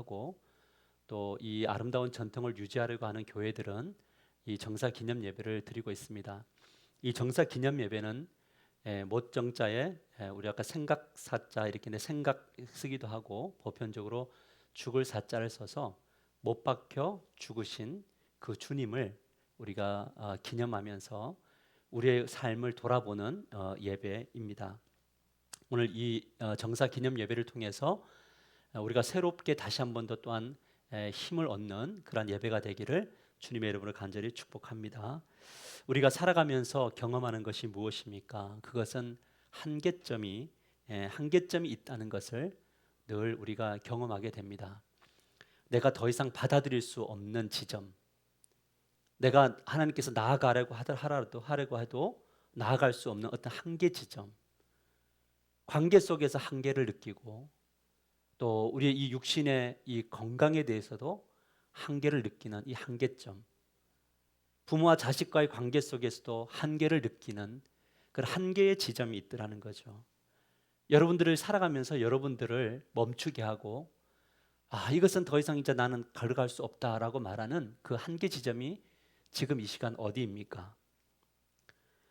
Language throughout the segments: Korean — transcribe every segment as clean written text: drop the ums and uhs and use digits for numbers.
하고 또 이 아름다운 전통을 유지하려고 하는 교회들은 이 정사 기념 예배를 드리고 있습니다. 이 정사 기념 예배는 못정자에 우리 아까 생각사자 이렇게 생각 쓰기도 하고 보편적으로 죽을 사자를 써서 못 박혀 죽으신 그 주님을 우리가 기념하면서 우리의 삶을 돌아보는 예배입니다. 오늘 이 정사 기념 예배를 통해서 우리가 새롭게 다시 한 번 더 또한 힘을 얻는 그런 예배가 되기를 주님의 이름으로 간절히 축복합니다. 우리가 살아가면서 경험하는 것이 무엇입니까? 그것은 한계점이 있다는 것을 늘 우리가 경험하게 됩니다. 내가 더 이상 받아들일 수 없는 지점, 내가 하나님께서 나아가려고 하려고 해도 나아갈 수 없는 어떤 한계 지점, 관계 속에서 한계를 느끼고 또 우리의 이 육신의 이 건강에 대해서도 한계를 느끼는 이 한계점, 부모와 자식과의 관계 속에서도 한계를 느끼는 그런 한계의 지점이 있더라는 거죠. 여러분들을 살아가면서 여러분들을 멈추게 하고 이것은 더 이상 이제 나는 걸어갈 수 없다라고 말하는 그 한계 지점이 지금 이 시간 어디입니까?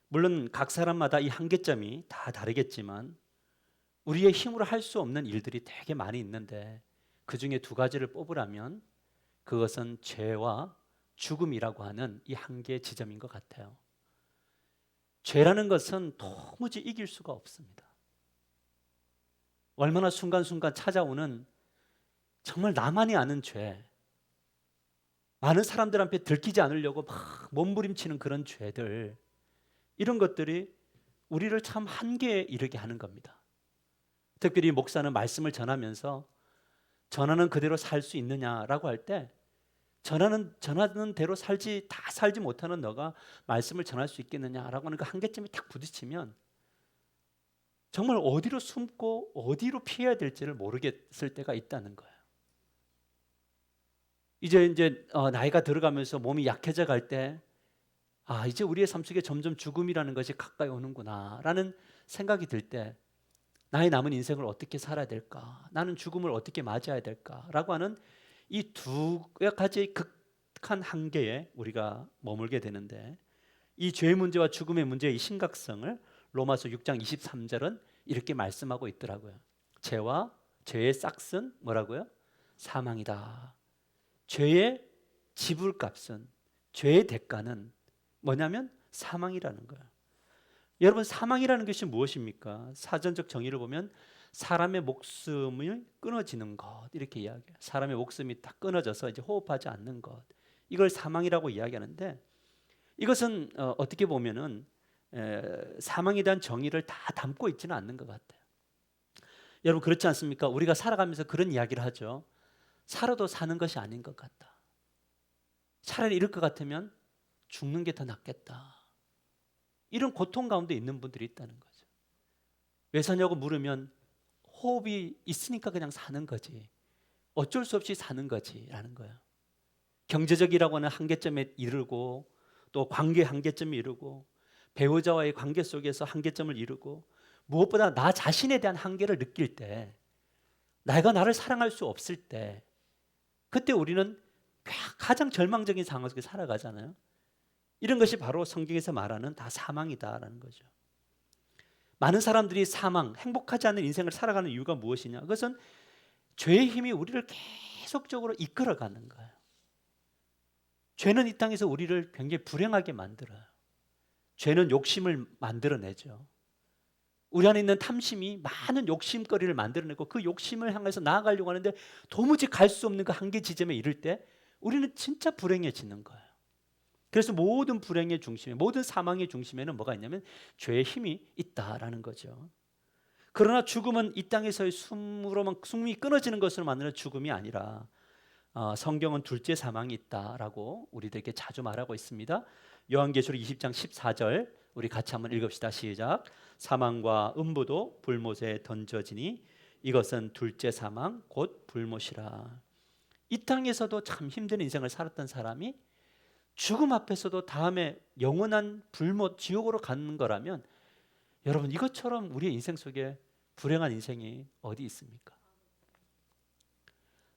물론 각 사람마다 이 한계점이 다 다르겠지만 우리의 힘으로 할 수 없는 일들이 되게 많이 있는데 그 중에 두 가지를 뽑으라면 그것은 죄와 죽음이라고 하는 이 한계 지점인 것 같아요. 죄라는 것은 도무지 이길 수가 없습니다. 얼마나 순간순간 찾아오는 정말 나만이 아는 죄, 많은 사람들한테 들키지 않으려고 막 몸부림치는 그런 죄들, 이런 것들이 우리를 참 한계에 이르게 하는 겁니다. 특별히 목사는 말씀을 전하면서 전하는 그대로 살 수 있느냐라고 할 때 전하는 대로 다 살지 못하는 너가 말씀을 전할 수 있겠느냐라고 하는 그 한계점이 딱 부딪히면 정말 어디로 숨고 어디로 피해야 될지를 모르겠을 때가 있다는 거예요. 이제 나이가 들어가면서 몸이 약해져 갈 때 이제 우리의 삶 속에 점점 죽음이라는 것이 가까이 오는구나라는 생각이 들 때 나의 남은 인생을 어떻게 살아야 될까? 나는 죽음을 어떻게 맞이해야 될까라고 하는 이 두 가지 극한 한계에 우리가 머물게 되는데 이 죄의 문제와 죽음의 문제의 심각성을 로마서 6장 23절은 이렇게 말씀하고 있더라고요. 죄의 싹은 뭐라고요? 사망이다. 죄의 지불값은, 죄의 대가는 뭐냐면 사망이라는 거예요. 여러분, 사망이라는 것이 무엇입니까? 사전적 정의를 보면 사람의 목숨을 끊어지는 것, 이렇게 이야기해요. 사람의 목숨이 다 끊어져서 이제 호흡하지 않는 것, 이걸 사망이라고 이야기하는데 이것은 어떻게 보면은 사망에 대한 정의를 다 담고 있지는 않는 것 같아요. 여러분, 그렇지 않습니까? 우리가 살아가면서 그런 이야기를 하죠. 살아도 사는 것이 아닌 것 같다. 차라리 이럴 것 같으면 죽는 게 더 낫겠다. 이런 고통 가운데 있는 분들이 있다는 거죠. 왜 사냐고 물으면 호흡이 있으니까 그냥 사는 거지, 어쩔 수 없이 사는 거지라는 거예요. 경제적이라고 하는 한계점에 이르고 또 관계 한계점에 이르고 배우자와의 관계 속에서 한계점을 이루고 무엇보다 나 자신에 대한 한계를 느낄 때, 내가 나를 사랑할 수 없을 때, 그때 우리는 가장 절망적인 상황 속에 살아가잖아요. 이런 것이 바로 성경에서 말하는 다 사망이다라는 거죠. 많은 사람들이 행복하지 않은 인생을 살아가는 이유가 무엇이냐? 그것은 죄의 힘이 우리를 계속적으로 이끌어가는 거예요. 죄는 이 땅에서 우리를 굉장히 불행하게 만들어요. 죄는 욕심을 만들어내죠. 우리 안에 있는 탐심이 많은 욕심거리를 만들어내고 그 욕심을 향해서 나아가려고 하는데 도무지 갈 수 없는 그 한계 지점에 이를 때 우리는 진짜 불행해지는 거예요. 그래서 모든 불행의 중심에, 모든 사망의 중심에는 뭐가 있냐면 죄의 힘이 있다라는 거죠. 그러나 죽음은 이 땅에서의 숨이 끊어지는 것으로 만드는 죽음이 아니라 성경은 둘째 사망이 있다라고 우리들에게 자주 말하고 있습니다. 요한계시록 20장 14절 우리 같이 한번 읽읍시다. 시작. 사망과 음부도 불못에 던져지니 이것은 둘째 사망 곧 불못이라. 이 땅에서도 참 힘든 인생을 살았던 사람이 죽음 앞에서도 다음에 영원한 불못 지옥으로 가는 거라면 여러분, 이것처럼 우리의 인생 속에 불행한 인생이 어디 있습니까?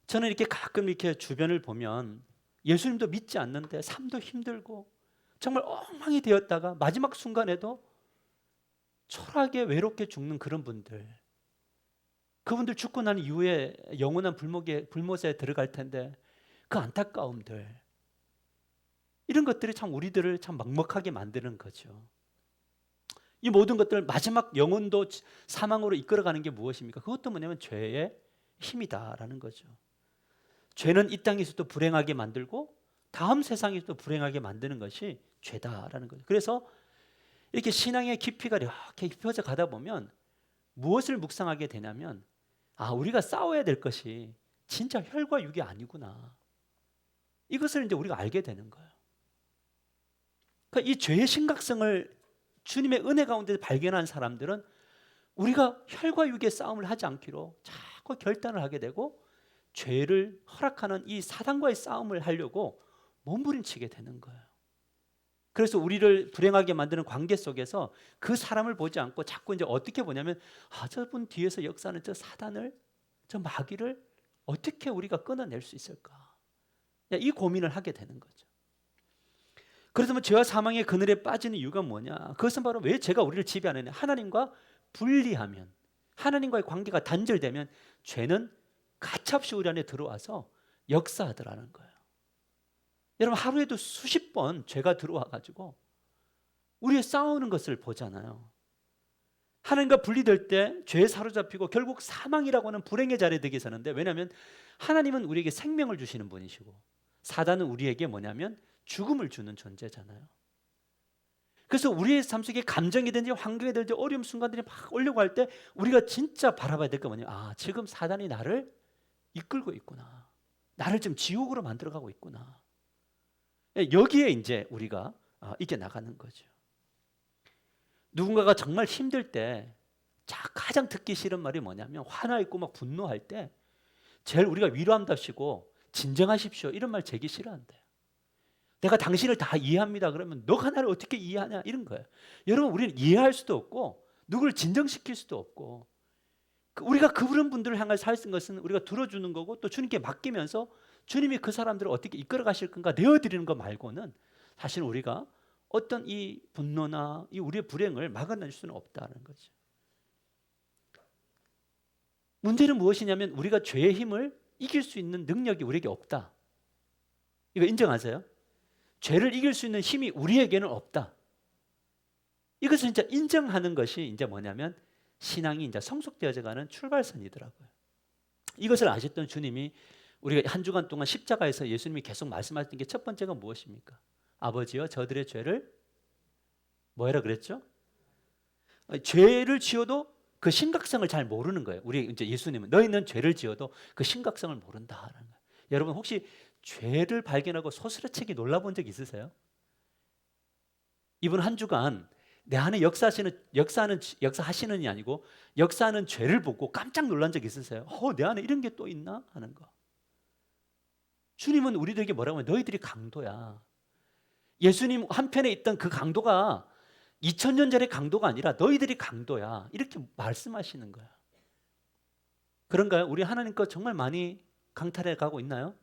저는 이렇게 가끔 이렇게 주변을 보면 예수님도 믿지 않는데 삶도 힘들고 정말 엉망이 되었다가 마지막 순간에도 초라하게 외롭게 죽는 그런 분들, 그분들 죽고 난 이후에 영원한 불못에 들어갈 텐데 그 안타까움들, 이런 것들이 참 우리들을 참 먹먹하게 만드는 거죠. 이 모든 것들 마지막 영혼도 사망으로 이끌어가는 게 무엇입니까? 그것도 뭐냐면 죄의 힘이다라는 거죠. 죄는 이 땅에서도 불행하게 만들고 다음 세상에서도 불행하게 만드는 것이 죄다라는 거죠. 그래서 이렇게 신앙의 깊이가 이렇게 깊어져 가다 보면 무엇을 묵상하게 되냐면, 우리가 싸워야 될 것이 진짜 혈과 육이 아니구나, 이것을 이제 우리가 알게 되는 거예요. 그러니까 이 죄의 심각성을 주님의 은혜 가운데 발견한 사람들은 우리가 혈과 육의 싸움을 하지 않기로 자꾸 결단을 하게 되고 죄를 허락하는 이 사단과의 싸움을 하려고 몸부림치게 되는 거예요. 그래서 우리를 불행하게 만드는 관계 속에서 그 사람을 보지 않고 자꾸 이제 어떻게 보냐면, 저분 뒤에서 역사하는 저 사단을, 저 마귀를 어떻게 우리가 끊어낼 수 있을까, 이 고민을 하게 되는 거죠. 그래서 죄와 사망의 그늘에 빠지는 이유가 뭐냐? 그것은 바로 왜 죄가 우리를 지배하느냐? 하나님과 분리하면, 하나님과의 관계가 단절되면 죄는 가차없이 우리 안에 들어와서 역사하더라는 거예요. 여러분, 하루에도 수십 번 죄가 들어와 가지고 우리의 싸우는 것을 보잖아요. 하나님과 분리될 때 죄에 사로잡히고 결국 사망이라고 하는 불행의 자리에 들게 되는데, 왜냐하면 하나님은 우리에게 생명을 주시는 분이시고 사단은 우리에게 뭐냐면 죽음을 주는 존재잖아요. 그래서 우리의 삶 속에 감정이든지 환경이든지 어려움 순간들이 막 오려고 할 때 우리가 진짜 바라봐야 될 게 뭐냐, 지금 사단이 나를 이끌고 있구나, 나를 지금 지옥으로 만들어가고 있구나. 여기에 이제 우리가 이겨나가는 거죠. 누군가가 정말 힘들 때 가장 듣기 싫은 말이 뭐냐면, 화나 있고 막 분노할 때 제일 우리가 위로한답시고 진정하십시오, 이런 말 되게 싫어한대요. 내가 당신을 다 이해합니다. 그러면 너가 나를 어떻게 이해하냐, 이런 거예요. 여러분, 우리는 이해할 수도 없고 누구를 진정시킬 수도 없고, 우리가 그런 분들을 향해 살 것은 우리가 들어주는 거고 또 주님께 맡기면서 주님이 그 사람들을 어떻게 이끌어 가실 건가 내어드리는 것 말고는 사실 우리가 어떤 이 분노나 이 우리의 불행을 막아낼 수는 없다는 거죠. 문제는 무엇이냐면 우리가 죄의 힘을 이길 수 있는 능력이 우리에게 없다. 이거 인정하세요? 죄를 이길 수 있는 힘이 우리에게는 없다. 이것을 진짜 인정하는 것이 이제 뭐냐면 신앙이 이제 성숙되어져 가는 출발선이더라고요. 이것을 아셨던 주님이 우리가 한 주간 동안 십자가에서 예수님이 계속 말씀하셨던 게 첫 번째가 무엇입니까? 아버지여, 저들의 죄를 뭐라 그랬죠? 죄를 지어도 그 심각성을 잘 모르는 거예요. 우리 이제 예수님은 너희는 죄를 지어도 그 심각성을 모른다라는 거예요. 여러분, 혹시 죄를 발견하고 소스라치게 놀라본 적 있으세요? 이번 한 주간 내 안에 역사하시는이 아니고 역사하는 죄를 보고 깜짝 놀란 적 있으세요? 내 안에 이런 게 또 있나 하는 거. 주님은 우리들에게 뭐라고 하면 너희들이 강도야. 예수님 한편에 있던 그 강도가 2000년 전의 강도가 아니라 너희들이 강도야, 이렇게 말씀하시는 거야. 그런가요? 우리 하나님 거 정말 많이 강탈해 가고 있나요?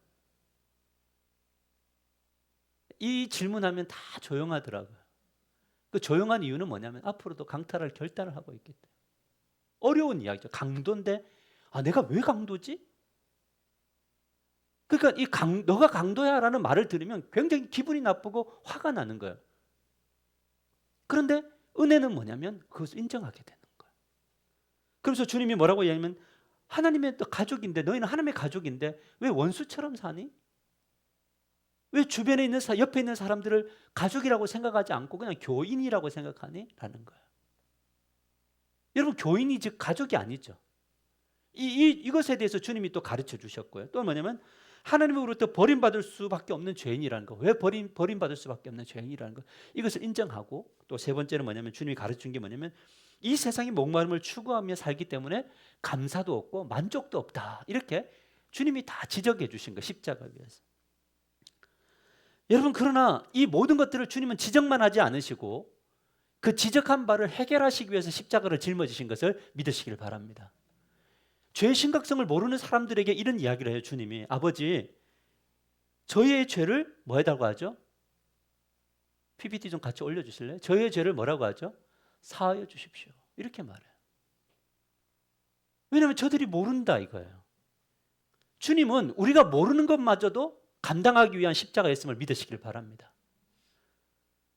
이 질문하면 다 조용하더라고요. 그 조용한 이유는 뭐냐면 앞으로도 강탈할 결단을 하고 있기 때문에. 어려운 이야기죠. 강도인데 내가 왜 강도지? 그러니까 너가 강도야라는 말을 들으면 굉장히 기분이 나쁘고 화가 나는 거예요. 그런데 은혜는 뭐냐면 그것을 인정하게 되는 거예요. 그래서 주님이 뭐라고 얘기하면, 하나님의 가족인데, 너희는 하나님의 가족인데 왜 원수처럼 사니? 왜 주변에 있는 옆에 있는 사람들을 가족이라고 생각하지 않고 그냥 교인이라고 생각하니? 라는 거예요. 여러분, 교인이 즉 가족이 아니죠. 이것에 대해서 주님이 또 가르쳐 주셨고요. 또 뭐냐면 하나님으로부터 버림받을 수밖에 없는 죄인이라는 거. 왜 버림받을 수밖에 없는 죄인이라는 거. 이것을 인정하고, 또 세 번째는 뭐냐면 주님이 가르친 게 뭐냐면 이 세상의 목마름을 추구하며 살기 때문에 감사도 없고 만족도 없다. 이렇게 주님이 다 지적해 주신 거, 십자가 위에서. 여러분, 그러나 이 모든 것들을 주님은 지적만 하지 않으시고 그 지적한 바를 해결하시기 위해서 십자가를 짊어지신 것을 믿으시길 바랍니다. 죄의 심각성을 모르는 사람들에게 이런 이야기를 해요. 주님이 아버지 저희의 죄를 뭐 해달라고 하죠? PPT 좀 같이 올려주실래요? 저희의 죄를 뭐라고 하죠? 사하여 주십시오. 이렇게 말해요. 왜냐하면 저들이 모른다 이거예요. 주님은 우리가 모르는 것마저도 감당하기 위한 십자가였음을 믿으시길 바랍니다.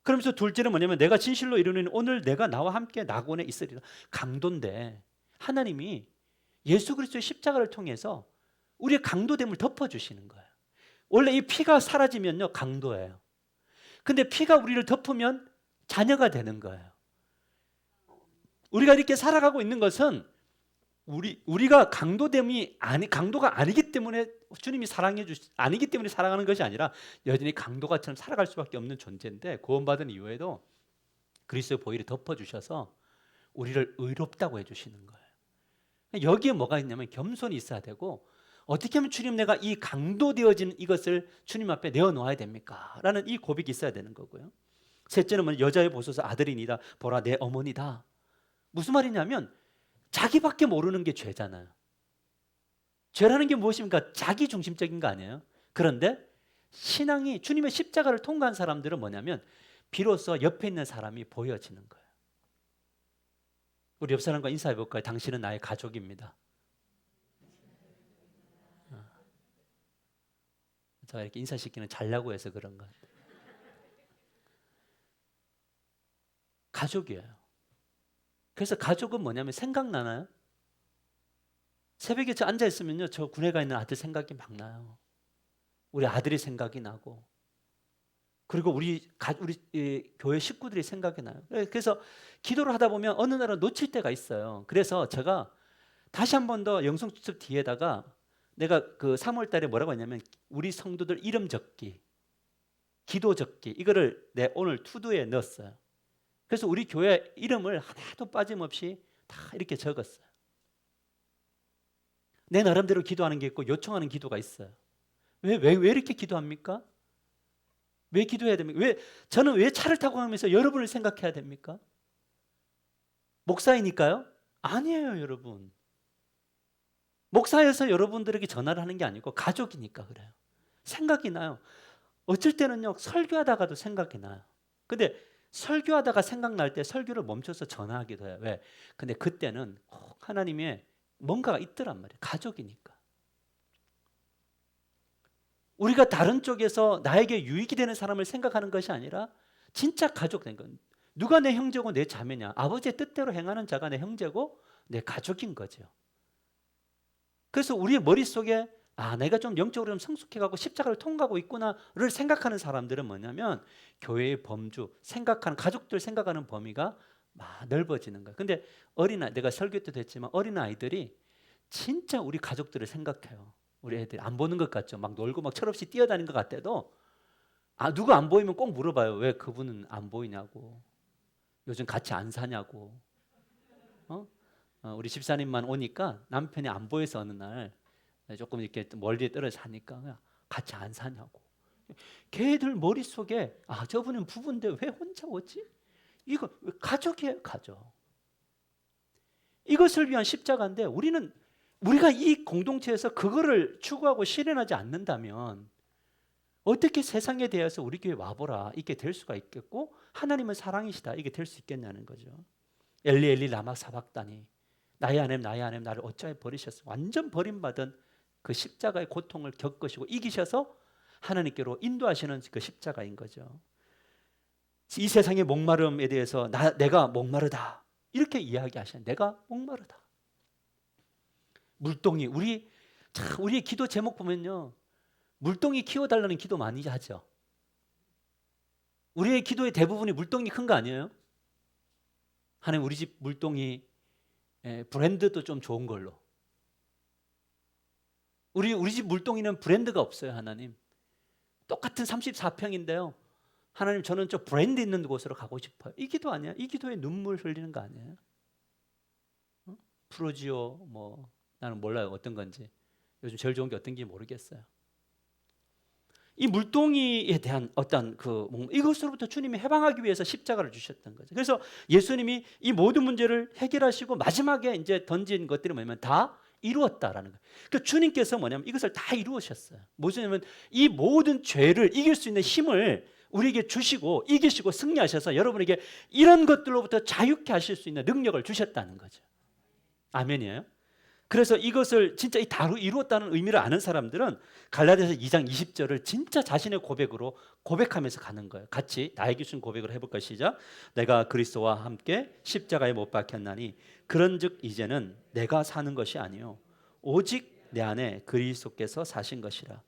그러면서 둘째는 뭐냐면 내가 진실로 이르노니 오늘 내가 나와 함께 낙원에 있으리라. 강도인데 하나님이 예수 그리스도의 십자가를 통해서 우리의 강도됨을 덮어주시는 거예요. 원래 이 피가 사라지면요 강도예요. 근데 피가 우리를 덮으면 자녀가 되는 거예요. 우리가 이렇게 살아가고 있는 것은 우리가 강도가 아니기 때문에 주님이 아니기 때문에 사랑하는 것이 아니라 여전히 강도가처럼 살아갈 수밖에 없는 존재인데 구원받은 이후에도 그리스도의 보혈이 덮어주셔서 우리를 의롭다고 해주시는 거예요. 여기에 뭐가 있냐면 겸손이 있어야 되고 어떻게 하면 주님 내가 이 강도되어진 이것을 주님 앞에 내어놓아야 됩니까? 라는 이 고백이 있어야 되는 거고요. 셋째는 뭐냐? 여자의 보소서 아들이니다 보라 내 어머니다. 무슨 말이냐면 자기밖에 모르는 게 죄잖아요. 죄라는 게 무엇입니까? 자기 중심적인 거 아니에요? 그런데 신앙이 주님의 십자가를 통과한 사람들은 뭐냐면 비로소 옆에 있는 사람이 보여지는 거예요. 우리 옆 사람과 인사해 볼까요? 당신은 나의 가족입니다. 제가 이렇게 인사시키는 잘나고 해서 그런 것 같아요. 가족이에요. 그래서 가족은 뭐냐면 생각나나요? 새벽에 저 앉아있으면요 저 군에 가 있는 아들 생각이 막 나요. 우리 아들이 생각이 나고 그리고 우리 교회 식구들이 생각이 나요. 그래서 기도를 하다 보면 어느 날은 놓칠 때가 있어요. 그래서 제가 다시 한 번 더 영성수첩 뒤에다가 내가 그 3월 달에 뭐라고 했냐면 우리 성도들 이름 적기, 기도 적기 이거를 내 오늘 투두에 넣었어요. 그래서 우리 교회 이름을 하나도 빠짐없이 다 이렇게 적었어요. 내 나름대로 기도하는 게 있고 요청하는 기도가 있어요. 왜 이렇게 기도합니까? 왜 기도해야 됩니까? 저는 왜 차를 타고 가면서 여러분을 생각해야 됩니까? 목사이니까요? 아니에요, 여러분. 목사여서 여러분들에게 전화를 하는 게 아니고 가족이니까 그래요. 생각이 나요. 어쩔 때는요 설교하다가도 생각이 나요. 근데 설교하다가 생각날 때 설교를 멈춰서 전화하기도 해요. 왜? 근데 그때는 꼭 하나님의 뭔가가 있더란 말이에요. 가족이니까. 우리가 다른 쪽에서 나에게 유익이 되는 사람을 생각하는 것이 아니라 진짜 가족 된 건 누가 내 형제고 내 자매냐? 아버지의 뜻대로 행하는 자가 내 형제고 내 가족인 거죠. 그래서 우리의 머릿속에 내가 좀 영적으로 좀 성숙해가고 십자가를 통과하고 있구나를 생각하는 사람들은 뭐냐면 교회의 범주, 생각하는 가족들 생각하는 범위가 막 넓어지는 거예요. 근데 내가 설교 때도 했지만 어린아이들이 진짜 우리 가족들을 생각해요. 우리 애들이 안 보는 것 같죠. 막 놀고 막 철없이 뛰어다니는 것 같아도 누가 안 보이면 꼭 물어봐요. 왜 그분은 안 보이냐고. 요즘 같이 안 사냐고. 우리 집사님만 오니까 남편이 안 보여서 어느 날 조금 이렇게 멀리 떨어져 사니까 같이 안 사냐고. 걔들 머릿속에 저분은 부부인데 왜 혼자 오지? 이거 가족이에요, 가족. 이것을 위한 십자가인데 우리가 이 공동체에서 그거를 추구하고 실현하지 않는다면 어떻게 세상에 대해서 우리 교회 와보라 이게 될 수가 있겠고 하나님은 사랑이시다 이게 될 수 있겠냐는 거죠. 엘리 엘리 라마 사박다니 나의 하나님 나를 어찌하여 버리셨어. 완전 버림받은 그 십자가의 고통을 겪으시고 이기셔서 하나님께로 인도하시는 그 십자가인 거죠. 이 세상의 목마름에 대해서 내가 목마르다 이렇게 이야기하시는 내가 목마르다. 물동이 우리의 기도 제목 보면요 물동이 키워달라는 기도 많이 하죠. 우리의 기도의 대부분이 물동이 큰 거 아니에요? 하나님 우리 집 물동이 브랜드도 좀 좋은 걸로. 우리 집 물동이는 브랜드가 없어요. 하나님 똑같은 34평인데요 하나님 저는 좀 브랜드 있는 곳으로 가고 싶어요. 이 기도 아니야? 이 기도에 눈물 흘리는 거 아니에요? 프로지오 나는 몰라요 어떤 건지. 요즘 제일 좋은 게 어떤지 모르겠어요. 이 물동이에 대한 어떤 이것으로부터 주님이 해방하기 위해서 십자가를 주셨던 거죠. 그래서 예수님이 이 모든 문제를 해결하시고 마지막에 이제 던진 것들이 뭐냐면 다 이루었다라는 거예요. 그러니까 주님께서 뭐냐면 이것을 다 이루으셨어요. 뭐냐면 이 모든 죄를 이길 수 있는 힘을 우리에게 주시고 이기시고 승리하셔서 여러분에게 이런 것들로부터 자유케 하실 수 있는 능력을 주셨다는 거죠. 아멘이에요. 그래서 이것을 진짜 이 다루 이루었다는 의미를 아는 사람들은 갈라디아서 2장 20절을 진짜 자신의 고백으로 고백하면서 가는 거예요. 같이 나에게 주신 고백을 해볼까요? 시작. 내가 그리스도와 함께 십자가에 못 박혔나니 그런즉 이제는 내가 사는 것이 아니요 오직 내 안에 그리스도께서 사신 것이라.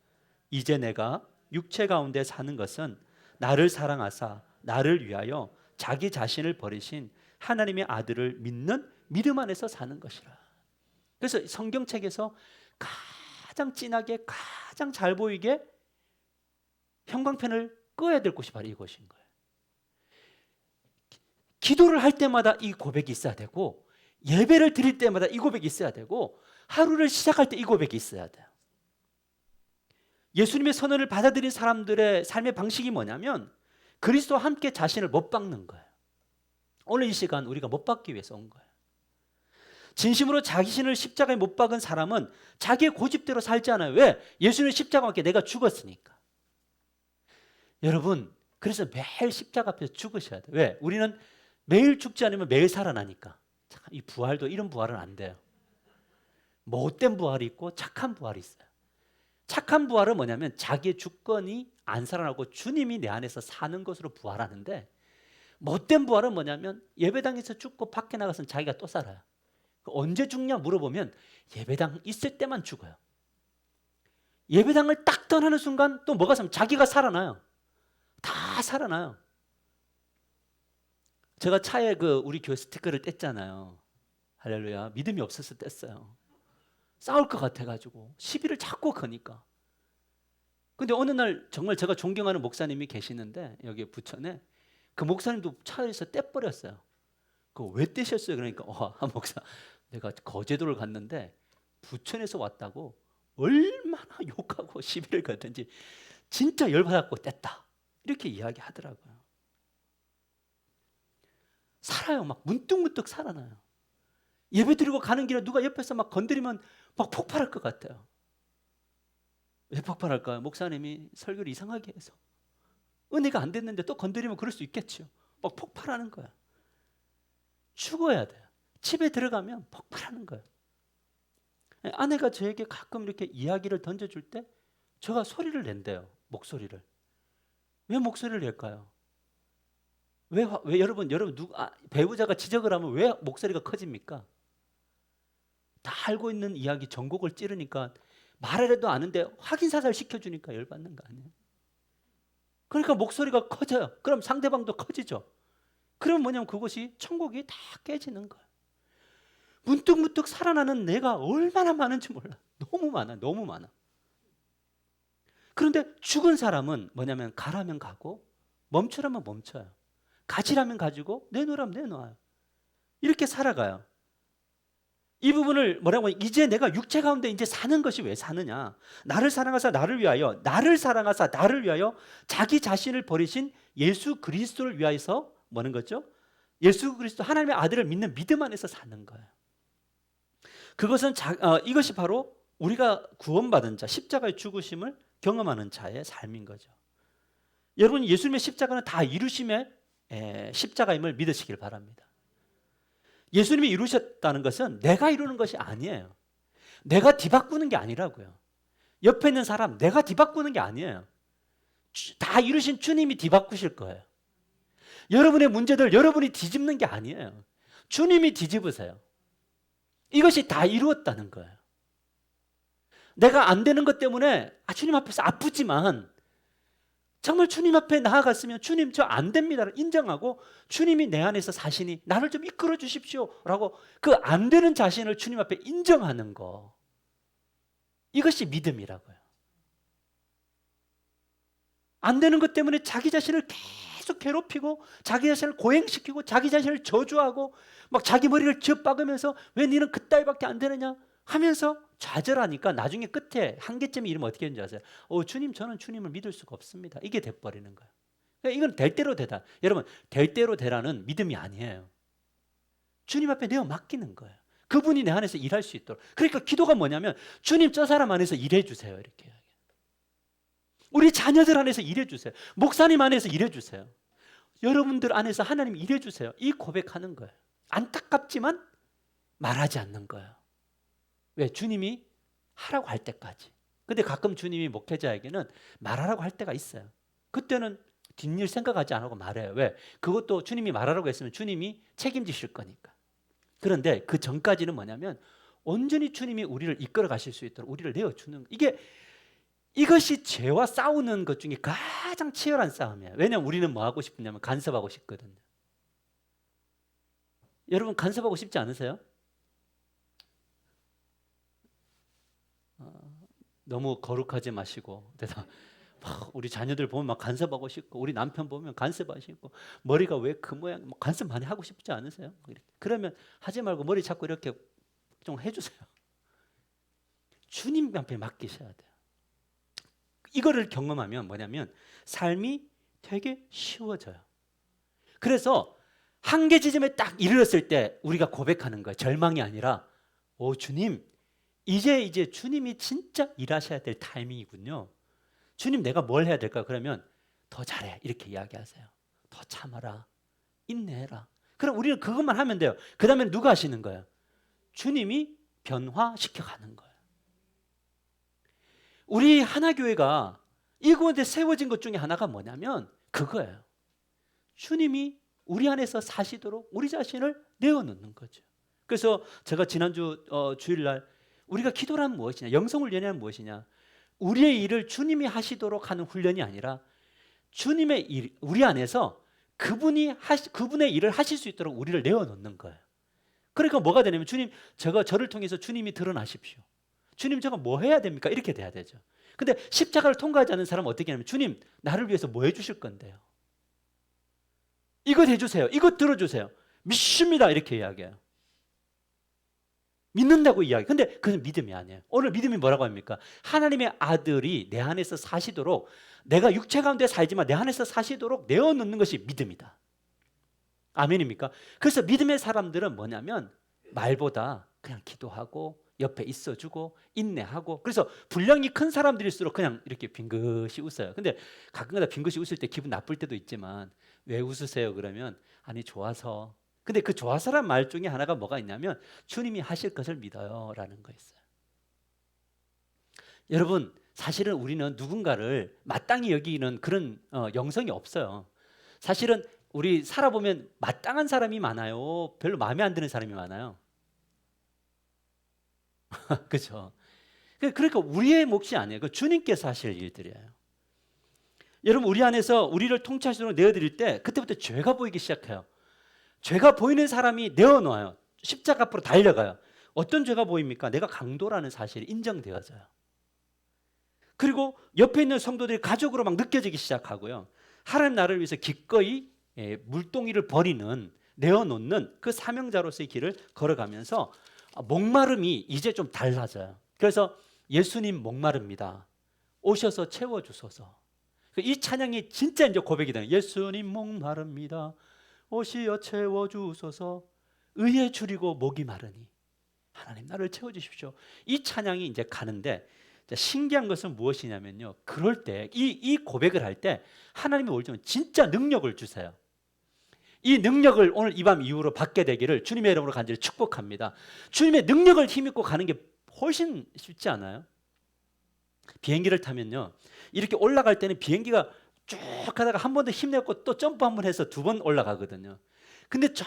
이제 내가 육체 가운데 사는 것은 나를 사랑하사 나를 위하여 자기 자신을 버리신 하나님의 아들을 믿는 믿음 안에서 사는 것이라. 그래서 성경책에서 가장 진하게 가장 잘 보이게 형광펜을 꺼야 될 곳이 바로 이곳인 거예요. 기도를 할 때마다 이 고백이 있어야 되고 예배를 드릴 때마다 이 고백이 있어야 되고 하루를 시작할 때 이 고백이 있어야 돼요. 예수님의 선언을 받아들인 사람들의 삶의 방식이 뭐냐면 그리스도와 함께 자신을 못 박는 거예요. 오늘 이 시간 우리가 못 박기 위해서 온 거예요. 진심으로 자신을 십자가에 못 박은 사람은 자기의 고집대로 살지 않아요. 왜? 예수님의 십자가와 함께 내가 죽었으니까. 여러분, 그래서 매일 십자가 앞에서 죽으셔야 돼요. 왜? 우리는 매일 죽지 않으면 매일 살아나니까. 이 부활도 이런 부활은 안 돼요. 못된 부활이 있고 착한 부활이 있어요. 착한 부활은 뭐냐면 자기의 주권이 안 살아나고 주님이 내 안에서 사는 것으로 부활하는데, 못된 부활은 뭐냐면 예배당에서 죽고 밖에 나가서는 자기가 또 살아요. 언제 죽냐 물어보면 예배당 있을 때만 죽어요. 예배당을 딱 떠나는 순간 또 뭐가 살면 자기가 살아나요. 다 살아나요. 제가 차에 우리 교회 스티커를 뗐잖아요. 할렐루야. 믿음이 없어서 뗐어요. 싸울 것 같아가지고 시비를 자꾸 거니까. 근데 어느 날 정말 제가 존경하는 목사님이 계시는데 여기 부천에, 그 목사님도 차에서 떼버렸어요. 그거 왜 떼셨어요? 그러니까 목사, 내가 거제도를 갔는데 부천에서 왔다고 얼마나 욕하고 시비를 걸든지 진짜 열받았고 뗐다, 이렇게 이야기하더라고요. 살아요. 막 문득문득 살아나요. 예배 드리고 가는 길에 누가 옆에서 막 건드리면 막 폭발할 것 같아요. 왜 폭발할까요? 목사님이 설교를 이상하게 해서. 은혜가 안 됐는데 또 건드리면 그럴 수 있겠죠. 막 폭발하는 거야. 죽어야 돼요. 집에 들어가면 폭발하는 거예요. 아내가 저에게 가끔 이렇게 이야기를 던져줄 때 제가 소리를 낸대요. 목소리를. 왜 목소리를 낼까요? 왜 여러분 배우자가 지적을 하면 왜 목소리가 커집니까? 다 알고 있는 이야기 전곡을 찌르니까 말하려도 아는데 확인사살 시켜주니까 열받는 거 아니에요? 그러니까 목소리가 커져요. 그럼 상대방도 커지죠. 그럼 뭐냐면 그것이 천국이 다 깨지는 거예요. 문득문득 살아나는 내가 얼마나 많은지 몰라. 너무 많아, 너무 많아. 그런데 죽은 사람은 뭐냐면 가라면 가고 멈추라면 멈춰요. 가지라면 가지고 내놓으라면 내놓아요. 이렇게 살아가요. 이 부분을 뭐라고 하냐, 이제 내가 육체 가운데 이제 사는 것이 왜 사느냐, 나를 사랑하사 나를 위하여, 나를 사랑하사 나를 위하여 자기 자신을 버리신 예수 그리스도를 위하여서 뭐는 거죠? 예수 그리스도 하나님의 아들을 믿는 믿음 안에서 사는 거예요. 그것은 이것이 바로 우리가 구원받은 자, 십자가의 죽으심을 경험하는 자의 삶인 거죠. 여러분, 예수님의 십자가는 다 이루심의 십자가임을 믿으시길 바랍니다. 예수님이 이루셨다는 것은 내가 이루는 것이 아니에요. 내가 뒤바꾸는 게 아니라고요. 옆에 있는 사람 내가 뒤바꾸는 게 아니에요. 다 이루신 주님이 뒤바꾸실 거예요. 여러분의 문제들 여러분이 뒤집는 게 아니에요. 주님이 뒤집으세요. 이것이 다 이루었다는 거예요. 내가 안 되는 것 때문에 주님 앞에서 아프지만 정말 주님 앞에 나아갔으면 주님 저 안 됩니다를 인정하고 주님이 내 안에서 사시니 나를 좀 이끌어 주십시오 라고 그 안 되는 자신을 주님 앞에 인정하는 거, 이것이 믿음이라고요. 안 되는 것 때문에 자기 자신을 계속 괴롭히고 자기 자신을 고행시키고 자기 자신을 저주하고 막 자기 머리를 쥐어박으면서 왜 너는 그따위밖에 안 되느냐 하면서 좌절하니까 나중에 끝에 한계점이 이르면 어떻게 되는지 아세요? 주님, 저는 주님을 믿을 수가 없습니다. 이게 돼버리는 거예요. 그러니까 이건 될 대로 되다. 여러분, 될 대로 되라는 믿음이 아니에요. 주님 앞에 내어 맡기는 거예요. 그분이 내 안에서 일할 수 있도록. 그러니까 기도가 뭐냐면 주님 저 사람 안에서 일해 주세요. 이렇게. 우리 자녀들 안에서 일해 주세요. 목사님 안에서 일해 주세요. 여러분들 안에서 하나님 일해 주세요. 이 고백하는 거예요. 안타깝지만 말하지 않는 거예요. 왜? 주님이 하라고 할 때까지. 근데 가끔 주님이 목회자에게는 말하라고 할 때가 있어요. 그때는 뒷일 생각하지 안 하고 말해요. 왜? 그것도 주님이 말하라고 했으면 주님이 책임지실 거니까. 그런데 그 전까지는 뭐냐면 온전히 주님이 우리를 이끌어 가실 수 있도록 우리를 내어주는, 이것이 죄와 싸우는 것 중에 가장 치열한 싸움이에요. 왜냐하면 우리는 뭐 하고 싶냐면 간섭하고 싶거든요. 여러분 간섭하고 싶지 않으세요? 너무 거룩하지 마시고 막 우리 자녀들 보면 막 간섭하고 싶고 우리 남편 보면 간섭하고 싶고 머리가 왜 그 모양, 간섭 많이 하고 싶지 않으세요? 그러면 하지 말고 머리 잡고 이렇게 좀 해주세요. 주님 앞에 맡기셔야 돼요. 이거를 경험하면 뭐냐면 삶이 되게 쉬워져요. 그래서 한계 지점에 딱 이르렀을 때 우리가 고백하는 거예요. 절망이 아니라 오 주님, 이제 주님이 진짜 일하셔야 될 타이밍이군요. 주님 내가 뭘 해야 될까? 그러면 더 잘해 이렇게 이야기하세요. 더 참아라, 인내해라. 그럼 우리는 그것만 하면 돼요. 그 다음에 누가 하시는 거예요? 주님이 변화시켜가는 거예요. 우리 하나교회가 이곳에 세워진 것 중에 하나가 뭐냐면 그거예요. 주님이 우리 안에서 사시도록 우리 자신을 내어놓는 거죠. 그래서 제가 지난주 주일날 우리가 기도란 무엇이냐, 영성훈련이란 무엇이냐, 우리의 일을 주님이 하시도록 하는 훈련이 아니라 주님의 일, 우리 안에서 그분의 일을 하실 수 있도록 우리를 내어놓는 거예요. 그러니까 뭐가 되냐면 주님, 저를 통해서 주님이 드러나십시오. 주님 제가 뭐 해야 됩니까? 이렇게 돼야 되죠. 근데 십자가를 통과하지 않는 사람은 어떻게 하냐면 주님 나를 위해서 뭐 해주실 건데요? 이것 해주세요. 이것 들어주세요. 믿습니다. 이렇게 이야기해요. 믿는다고 이야기. 근데 그건 믿음이 아니에요. 오늘 믿음이 뭐라고 합니까? 하나님의 아들이 내 안에서 사시도록, 내가 육체 가운데 살지만 내 안에서 사시도록 내어놓는 것이 믿음이다. 아멘입니까? 그래서 믿음의 사람들은 뭐냐면 말보다 그냥 기도하고 옆에 있어주고 인내하고, 그래서 분량이 큰 사람들일수록 그냥 이렇게 빙긋이 웃어요. 근데 가끔가다 빙긋이 웃을 때 기분 나쁠 때도 있지만 왜 웃으세요? 그러면 아니 좋아서. 근데 그 좋아서란 말 중에 하나가 뭐가 있냐면 주님이 하실 것을 믿어요 라는 거 있어요. 여러분 사실은 우리는 누군가를 마땅히 여기는 그런 영성이 없어요. 사실은 우리 살아보면 마땅한 사람이 많아요. 별로 마음에 안 드는 사람이 많아요. 그렇죠. 그러니까 우리의 몫이 아니에요. 그 주님께서 하실 일들이에요. 여러분 우리 안에서 우리를 통치하시도록 내어드릴 때 그때부터 죄가 보이기 시작해요. 죄가 보이는 사람이 내어놓아요. 십자가 앞으로 달려가요. 어떤 죄가 보입니까? 내가 강도라는 사실이 인정되어져요. 그리고 옆에 있는 성도들이 가족으로 막 느껴지기 시작하고요. 하나님 나라를 위해서 기꺼이 물동이를 버리는, 내어놓는 그 사명자로서의 길을 걸어가면서 목마름이 이제 좀 달라져요. 그래서 예수님 목마릅니다. 오셔서 채워주소서. 이 찬양이 진짜 이제 고백이 되는, 예수님 목마릅니다. 오시어 채워주소서. 의에 줄이고 목이 마르니 하나님 나를 채워주십시오. 이 찬양이 이제 가는데 신기한 것은 무엇이냐면요. 그럴 때 이 고백을 할 때 하나님이 오시면 진짜 능력을 주세요. 이 능력을 오늘 이 밤 이후로 받게 되기를 주님의 이름으로 간절히 축복합니다. 주님의 능력을 힘입고 가는 게 훨씬 쉽지 않아요? 비행기를 타면요, 이렇게 올라갈 때는 비행기가 쭉 가다가 한 번 더 힘내고 또 점프 한 번 해서 두 번 올라가거든요. 근데 저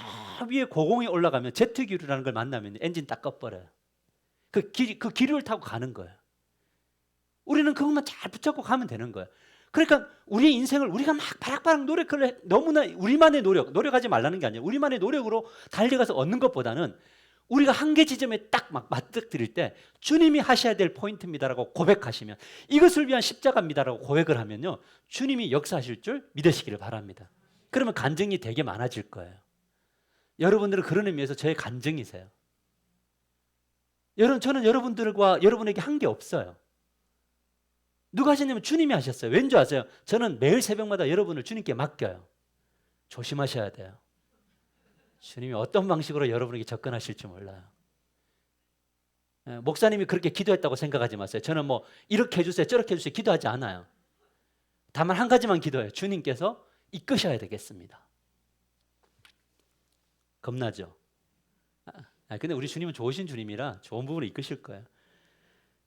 위에 고공이 올라가면 제트 기류라는 걸 만나면 엔진 딱 꺼버려요. 그 기류를 타고 가는 거예요. 우리는 그것만 잘 붙잡고 가면 되는 거예요. 그러니까 우리의 인생을 우리가 막 바락바락 노력을 너무나 우리만의 노력하지 말라는 게 아니에요. 우리만의 노력으로 달려가서 얻는 것보다는 우리가 한계 지점에 딱 막 맞닥뜨릴 때 주님이 하셔야 될 포인트입니다라고 고백하시면, 이것을 위한 십자가입니다라고 고백을 하면요, 주님이 역사하실 줄 믿으시기를 바랍니다. 그러면 간증이 되게 많아질 거예요. 여러분들은 그런 의미에서 저의 간증이세요. 저는 여러분들과 여러분에게 한 게 없어요. 누가 하셨냐면 주님이 하셨어요. 왠지 아세요? 저는 매일 새벽마다 여러분을 주님께 맡겨요. 조심하셔야 돼요. 주님이 어떤 방식으로 여러분에게 접근하실지 몰라요. 목사님이 그렇게 기도했다고 생각하지 마세요. 저는 뭐 이렇게 해주세요, 저렇게 해주세요 기도하지 않아요. 다만 한 가지만 기도해요. 주님께서 이끄셔야 되겠습니다. 겁나죠? 근데 우리 주님은 좋으신 주님이라 좋은 부분을 이끄실 거예요.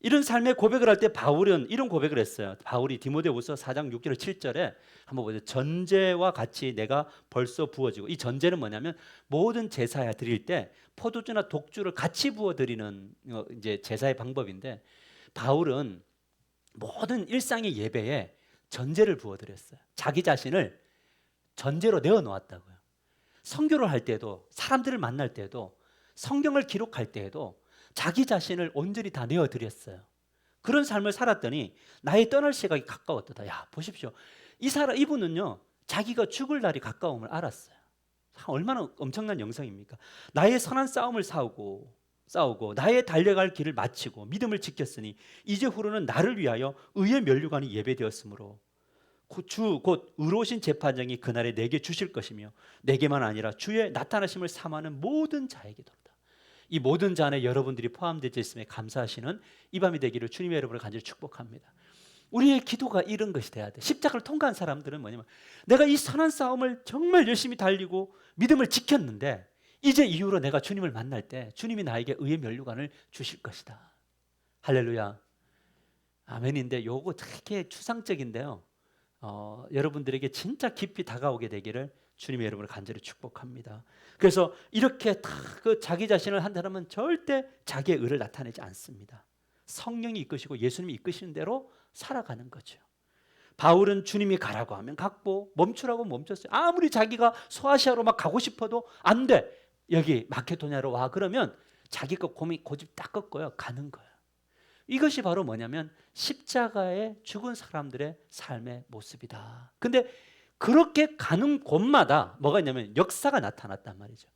이런 삶의 고백을 할 때 바울은 이런 고백을 했어요. 바울이 디모데후서 4장 6절 7절에 한번 보세요. 전제와 같이 내가 벌써 부어지고, 이 전제는 뭐냐면 모든 제사에 드릴 때 포도주나 독주를 같이 부어 드리는 이제 제사의 방법인데, 바울은 모든 일상의 예배에 전제를 부어 드렸어요. 자기 자신을 전제로 내어 놓았다고요. 선교를 할 때도, 사람들을 만날 때도, 성경을 기록할 때에도 자기 자신을 온전히 다 내어드렸어요. 그런 삶을 살았더니 나의 떠날 시각이 가까웠다. 야, 보십시오. 이분은요, 자기가 죽을 날이 가까움을 알았어요. 얼마나 엄청난 영성입니까? 나의 선한 싸움을 싸우고 나의 달려갈 길을 마치고 믿음을 지켰으니 이제후로는 나를 위하여 의의 면류관이 예배되었으므로 곧 의로우신 재판장이 그날에 내게 주실 것이며 내게만 아니라 주의 나타나심을 삼하는 모든 자에게도. 이 모든 자 안에 여러분들이 포함되어 있음에 감사하시는 이 밤이 되기를 주님의 여러분을 간절히 축복합니다. 우리의 기도가 이런 것이 돼야 돼. 십자가를 통과한 사람들은 뭐냐면, 내가 이 선한 싸움을 정말 열심히 달리고 믿음을 지켰는데 이제 이후로 내가 주님을 만날 때 주님이 나에게 의의 면류관을 주실 것이다. 할렐루야, 아멘인데 요거 되게 추상적인데요, 여러분들에게 진짜 깊이 다가오게 되기를 주님의 여러분을 간절히 축복합니다. 그래서 이렇게 다 그 자기 자신을 한다면 절대 자기의 의를 나타내지 않습니다. 성령이 이끄시고 예수님이 이끄시는 대로 살아가는 거죠. 바울은 주님이 가라고 하면 갔고 멈추라고 멈췄어요. 아무리 자기가 소아시아로 막 가고 싶어도 안 돼, 여기 마케도냐로 와 그러면 자기가 고집 딱 꺾고요 가는 거예요. 이것이 바로 뭐냐면 십자가에 죽은 사람들의 삶의 모습이다. 근데 그렇게 가는 곳마다 뭐가 있냐면 역사가 나타났단 말이죠.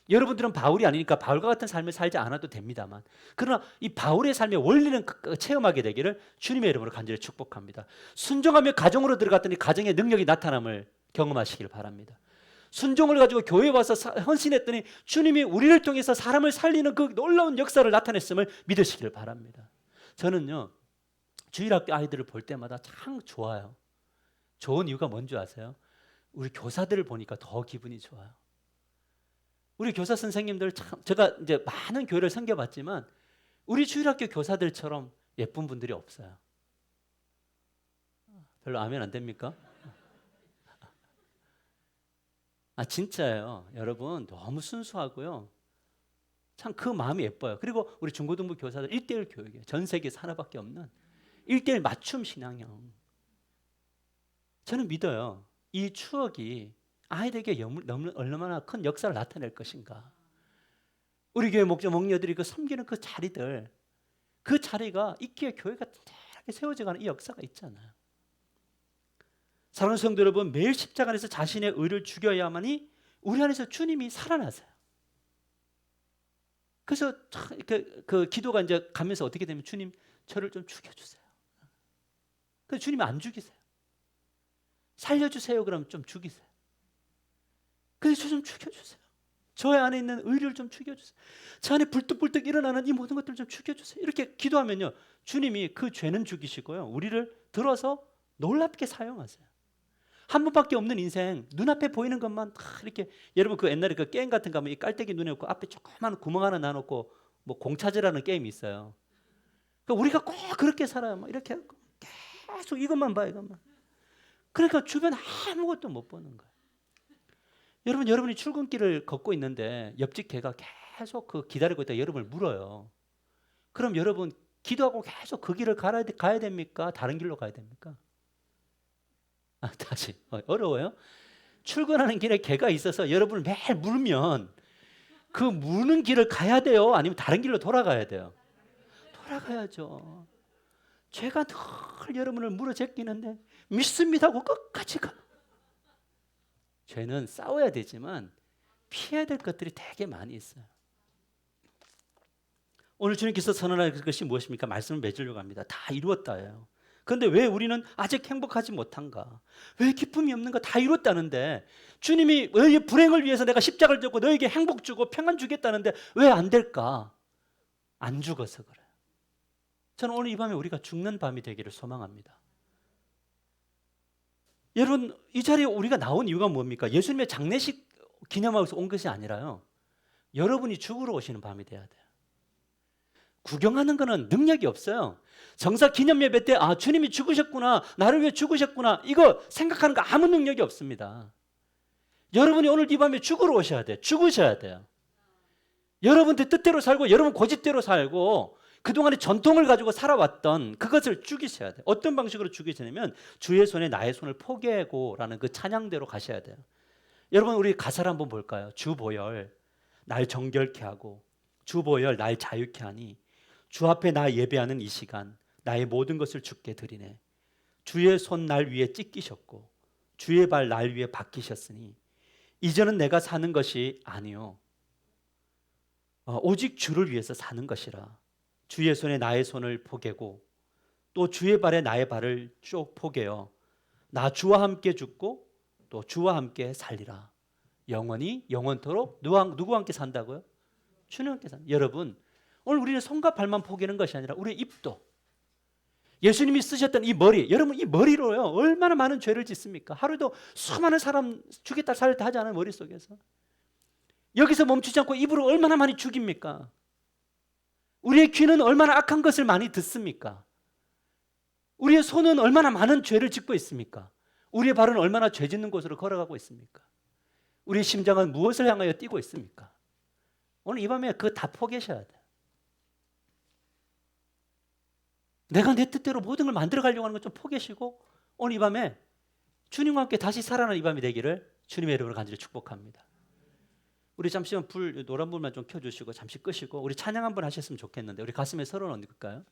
여러분들은 바울이 아니니까 바울과 같은 삶을 살지 않아도 됩니다만, 그러나 이 바울의 삶의 원리는 체험하게 되기를 주님의 이름으로 간절히 축복합니다. 순종하며 가정으로 들어갔더니 가정의 능력이 나타남을 경험하시길 바랍니다. 순종을 가지고 교회에 와서 헌신했더니 주님이 우리를 통해서 사람을 살리는 그 놀라운 역사를 나타냈음을 믿으시길 바랍니다. 저는요, 주일학교 아이들을 볼 때마다 참 좋아요. 좋은 이유가 뭔지 아세요? 우리 교사들을 보니까 더 기분이 좋아요. 우리 교사 선생님들 참, 제가 이제 많은 교회를 섬겨봤지만 우리 주일학교 교사들처럼 예쁜 분들이 없어요. 별로 아멘 안 됩니까? 진짜예요. 여러분 너무 순수하고요, 참 그 마음이 예뻐요. 그리고 우리 중고등부 교사들 1:1 교육이에요. 전 세계에서 하나밖에 없는 1:1 맞춤 신앙형. 저는 믿어요. 이 추억이 아이들에게 얼마나 큰 역사를 나타낼 것인가. 우리 교회 목자 목녀들이 그 섬기는 그 자리들, 그 자리가 있기에 교회가 튼튼하게 세워져가는 이 역사가 있잖아요. 사랑하는 성도 여러분, 매일 십자가 안에서 자신의 의를 죽여야만이 우리 안에서 주님이 살아나세요. 그래서 그 기도가 이제 가면서 어떻게 되면, 주님 저를 좀 죽여주세요. 그래서 주님이 안 죽이세요. 살려주세요 그러면 좀 죽이세요. 그래서 저 좀 죽여주세요. 저의 안에 있는 의를 좀 죽여주세요. 저 안에 불뚝불뚝 일어나는 이 모든 것들을 좀 죽여주세요. 이렇게 기도하면요, 주님이 그 죄는 죽이시고요, 우리를 들어서 놀랍게 사용하세요. 한 번밖에 없는 인생, 눈앞에 보이는 것만 다 이렇게, 여러분 그 옛날에 그 게임 같은 거 하면 이 깔때기 눈에 놓고 앞에 조그만 구멍 하나 놔놓고 뭐 공 찾으라는 게임이 있어요. 그러니까 우리가 꼭 그렇게 살아요. 막 이렇게 계속 이것만 봐, 이것만. 그러니까 주변 아무것도 못 보는 거예요. 여러분이 출근길을 걷고 있는데 옆집 개가 계속 그 기다리고 있다 여러분을 물어요. 그럼 여러분 기도하고 계속 그 길을 가야 됩니까? 다른 길로 가야 됩니까? 다시 어려워요? 출근하는 길에 개가 있어서 여러분을 매일 물면 그 무는 길을 가야 돼요? 아니면 다른 길로 돌아가야 돼요? 돌아가야죠. 죄가 늘 여러분을 물어 제끼는데 믿습니다 하고 끝까지 가. 죄는 싸워야 되지만 피해야 될 것들이 되게 많이 있어요. 오늘 주님께서 선언할 것이 무엇입니까? 말씀을 맺으려고 합니다. 다 이루었다예요. 그런데 왜 우리는 아직 행복하지 못한가? 왜 기쁨이 없는가? 다 이뤘다는데, 주님이 너희의 불행을 위해서 내가 십자가를 졌고 너에게 행복 주고 평안 주겠다는데 왜 안 될까? 안 죽어서 그래요. 저는 오늘 이 밤에 우리가 죽는 밤이 되기를 소망합니다. 여러분, 이 자리에 우리가 나온 이유가 뭡니까? 예수님의 장례식 기념하고 온 것이 아니라요, 여러분이 죽으러 오시는 밤이 돼야 돼요. 구경하는 거는 능력이 없어요. 정사 기념 예배 때 주님이 죽으셨구나, 나를 위해 죽으셨구나, 이거 생각하는 거 아무 능력이 없습니다. 여러분이 오늘 이 밤에 죽으러 오셔야 돼요. 죽으셔야 돼요. 여러분들 뜻대로 살고 여러분 고집대로 살고 그동안의 전통을 가지고 살아왔던 그것을 죽이셔야 돼요. 어떤 방식으로 죽이시냐면 주의 손에 나의 손을 포개고라는 그 찬양대로 가셔야 돼요. 여러분, 우리 가사를 한번 볼까요? 주보혈 날 정결케 하고 주보혈 날 자유케 하니 주 앞에 나 예배하는 이 시간 나의 모든 것을 주께 드리네. 주의 손 날 위에 찢기셨고 주의 발 날 위에 박히셨으니 이제는 내가 사는 것이 아니요 오직 주를 위해서 사는 것이라. 주의 손에 나의 손을 포개고 또 주의 발에 나의 발을 쭉 포개어 나 주와 함께 죽고 또 주와 함께 살리라. 영원히 영원토록 누구와 함께 산다고요? 주님과 함께 산다. 여러분, 오늘 우리는 손과 발만 포개는 것이 아니라 우리의 입도, 예수님이 쓰셨던 이 머리, 여러분 이 머리로요 얼마나 많은 죄를 짓습니까? 하루도 수많은 사람 죽였다 살렸다 하지 않아요? 머릿속에서. 여기서 멈추지 않고 입으로 얼마나 많이 죽입니까? 우리의 귀는 얼마나 악한 것을 많이 듣습니까? 우리의 손은 얼마나 많은 죄를 짓고 있습니까? 우리의 발은 얼마나 죄 짓는 곳으로 걸어가고 있습니까? 우리의 심장은 무엇을 향하여 뛰고 있습니까? 오늘 이 밤에 그거 다 포기하셔야 돼요. 내가 내 뜻대로 모든 걸 만들어 가려고 하는 것 좀 포기하시고 오늘 이 밤에 주님과 함께 다시 살아나는 이 밤이 되기를 주님의 이름으로 간절히 축복합니다. 우리 잠시만 노란 불만 좀 켜주시고 잠시 끄시고 우리 찬양 한번 하셨으면 좋겠는데 우리 가슴에 서로 얹을까요?